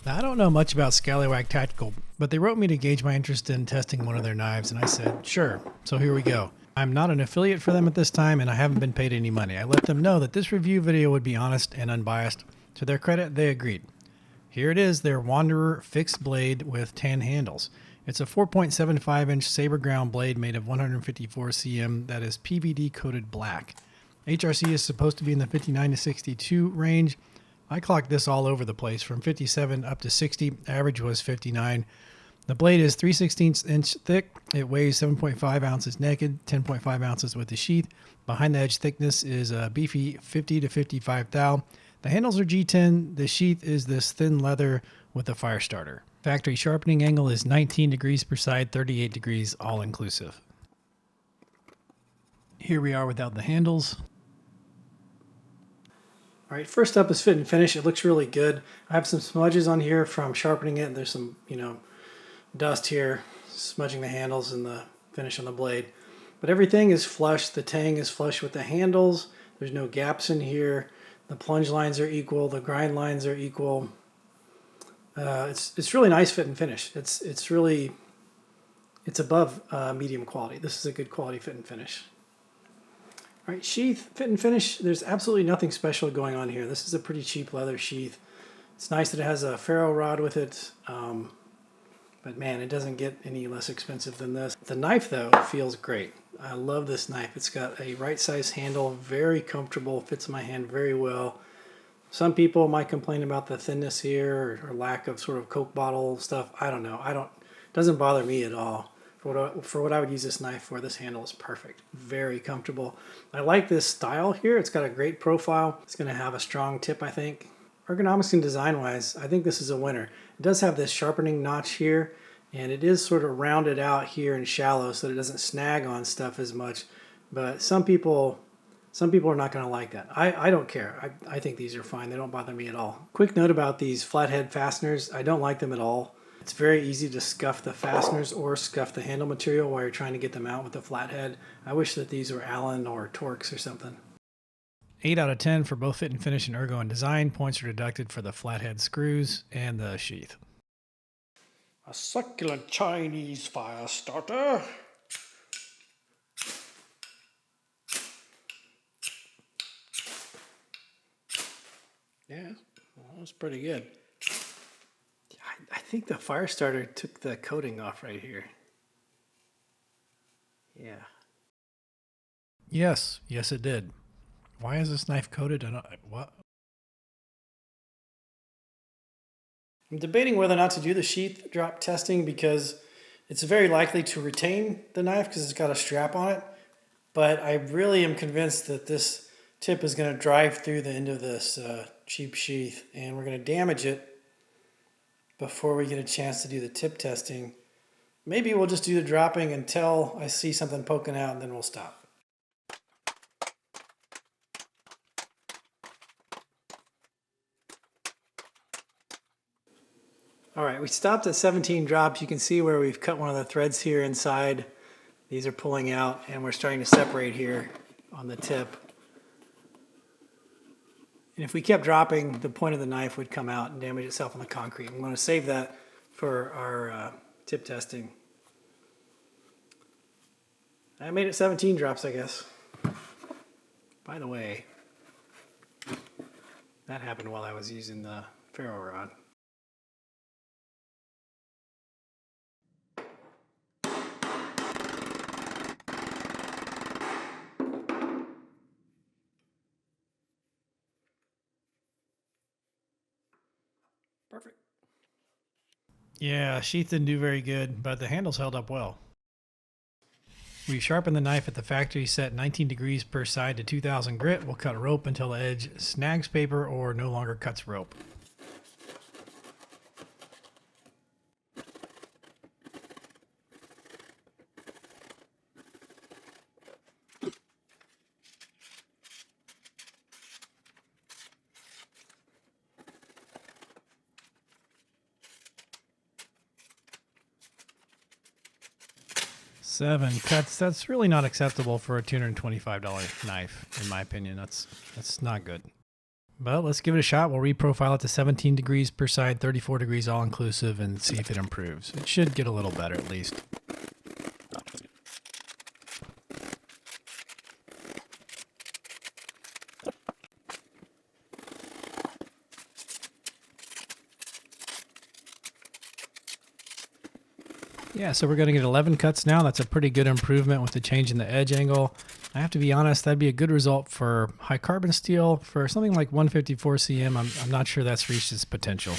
Now, I don't know much about Skallywag Tactical, but they wrote me to gauge my interest in testing one of their knives, and I said, sure. So here we go. I'm not an affiliate for them at this time, and I haven't been paid any money. I let them know that this review video would be honest and unbiased. To their credit, they agreed. Here it is, their Wanderer fixed blade with tan handles. It's a 4.75-inch saber ground blade made of 154 cm that is PVD coated black. HRC is supposed to be in the 59 to 62 range. I clocked this all over the place from 57 up to 60. Average was 59. The blade is 3/16 inch thick. It weighs 7.5 ounces naked, 10.5 ounces with the sheath. Behind the edge thickness is a beefy 50 to 55 thou. The handles are G10. The sheath is this thin leather with a fire starter. Factory sharpening angle is 19 degrees per side, 38 degrees all inclusive. Here we are without the handles. All right, first up is fit and finish. It looks really good. I have some smudges on here from sharpening it. There's some, dust here, smudging the handles and the finish on the blade. But everything is flush. The tang is flush with the handles. There's no gaps in here. The plunge lines are equal. The grind lines are equal. It's really nice fit and finish. It's above medium quality. This is a good quality fit and finish. All right, sheath, fit and finish, there's absolutely nothing special going on here. This is a pretty cheap leather sheath. It's nice that it has a ferro rod with it, but man, it doesn't get any less expensive than this. The knife, though, feels great. I love this knife. It's got a right-size handle, very comfortable, fits my hand very well. Some people might complain about the thinness here or lack of sort of Coke bottle stuff. I don't know. It doesn't bother me at all. For what I would use this knife for, this handle is perfect. Very comfortable. I like this style here. It's got a great profile. It's going to have a strong tip, I think. Ergonomics and design-wise, I think this is a winner. It does have this sharpening notch here, and it is sort of rounded out here and shallow so that it doesn't snag on stuff as much. But some people are not going to like that. I don't care. I think these are fine. They don't bother me at all. Quick note about these flathead fasteners. I don't like them at all. It's very easy to scuff the fasteners or scuff the handle material while you're trying to get them out with the flathead. I wish that these were Allen or Torx or something. 8 out of 10 for both fit and finish and ergo and design. Points are deducted for the flathead screws and the sheath. A succulent Chinese fire starter. Yeah, well, that was pretty good. I think the fire starter took the coating off right here. Yeah. Yes, it did. Why is this knife coated? What? I'm debating whether or not to do the sheath drop testing because it's very likely to retain the knife because it's got a strap on it. But I really am convinced that this tip is going to drive through the end of this cheap sheath and we're going to damage it before we get a chance to do the tip testing. Maybe we'll just do the dropping until I see something poking out and then we'll stop. All right, we stopped at 17 drops. You can see where we've cut one of the threads here inside. These are pulling out and we're starting to separate here on the tip. And if we kept dropping, the point of the knife would come out and damage itself on the concrete. I'm going to save that for our tip testing. I made it 17 drops, I guess. By the way, that happened while I was using the ferro rod. Perfect. Yeah, sheath didn't do very good, but the handles held up well. We sharpened the knife at the factory set 19 degrees per side to 2000 grit. We'll cut rope until the edge snags paper or no longer cuts rope. Seven cuts. That's really not acceptable for a $225 knife, in my opinion. That's not good. But let's give it a shot. We'll reprofile it to 17 degrees per side, 34 degrees all inclusive, and see if it improves. It should get a little better at least. Yeah, so we're going to get 11 cuts now. That's a pretty good improvement with the change in the edge angle. I have to be honest, that'd be a good result for high carbon steel. For something like 154 cm, I'm not sure that's reached its potential.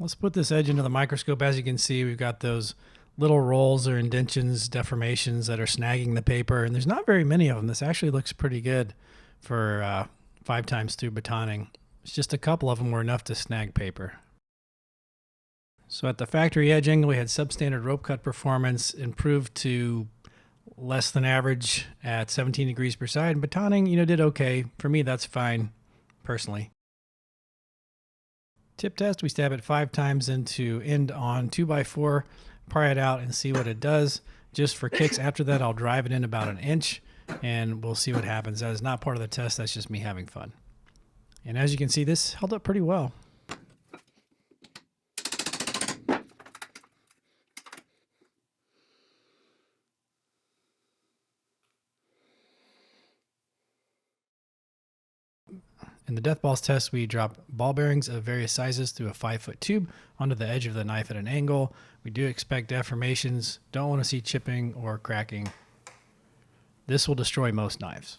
Let's put this edge into the microscope. As you can see, we've got those little rolls or indentions, deformations that are snagging the paper, and there's not very many of them. This actually looks pretty good for 5 times through batoning. It's just a couple of them were enough to snag paper. So at the factory edge angle, we had substandard rope cut performance, improved to less than average at 17 degrees per side. And batoning, did okay. For me, that's fine, personally. Tip test, we stab it 5 times into end on 2x4, pry it out and see what it does. Just for kicks, after that, I'll drive it in about 1 inch and we'll see what happens. That is not part of the test, that's just me having fun. And as you can see, this held up pretty well. In the death balls test, we drop ball bearings of various sizes through a 5-foot tube onto the edge of the knife at an angle. We do expect deformations, don't want to see chipping or cracking. This will destroy most knives.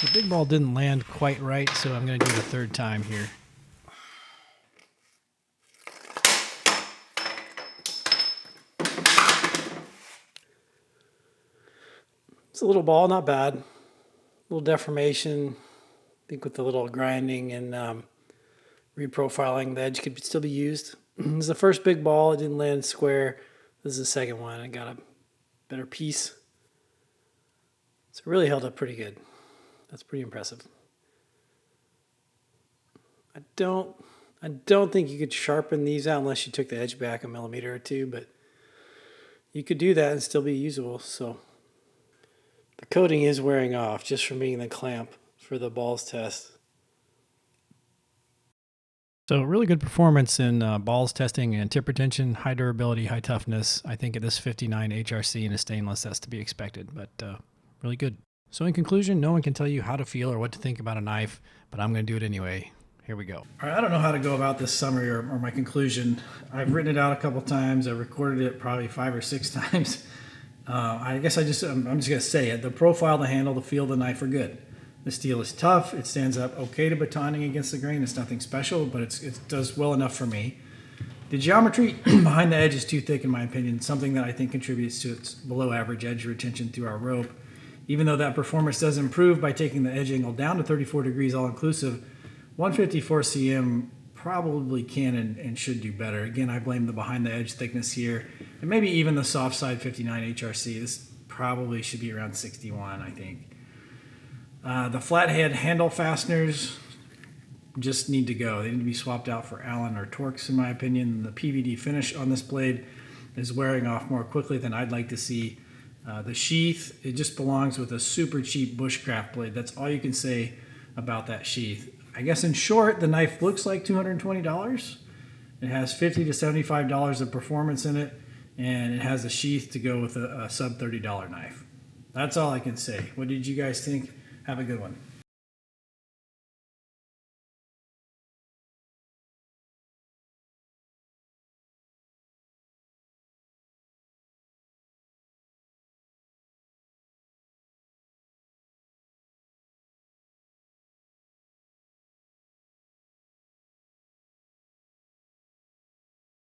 The big ball didn't land quite right, so I'm going to do it a 3rd time here. It's a little ball, not bad. A little deformation. I think with a little grinding and reprofiling, the edge could still be used. This is the first big ball. It didn't land square. This is the second one. I got a better piece. So it really held up pretty good. That's pretty impressive. I don't think you could sharpen these out unless you took the edge back 1 millimeter or 2, but you could do that and still be usable. So the coating is wearing off just from being the clamp for the balls test. So really good performance in balls testing and tip retention, high durability, high toughness. I think at this 59 HRC and a stainless, that's to be expected, but really good. So in conclusion, no one can tell you how to feel or what to think about a knife, but I'm going to do it anyway. Here we go. All right, I don't know how to go about this summary or my conclusion. I've written it out a couple times. I recorded it probably 5 or 6 times. I guess I'm just going to say it. The profile, the handle, the feel of the knife are good. The steel is tough. It stands up okay to batoning against the grain. It's nothing special, but it does well enough for me. The geometry behind the edge is too thick in my opinion, something that I think contributes to its below average edge retention through our rope. Even though that performance does improve by taking the edge angle down to 34 degrees all inclusive, 154 cm probably can and should do better. Again, I blame the behind the edge thickness here, and maybe even the soft side 59 HRC. This probably should be around 61, I think. The flathead handle fasteners just need to go. They need to be swapped out for Allen or Torx, in my opinion. The PVD finish on this blade is wearing off more quickly than I'd like to see. The sheath, it just belongs with a super cheap bushcraft blade. That's all you can say about that sheath. I guess in short, the knife looks like $220. It has $50 to $75 of performance in it, and it has a sheath to go with a sub $30 knife. That's all I can say. What did you guys think? Have a good one.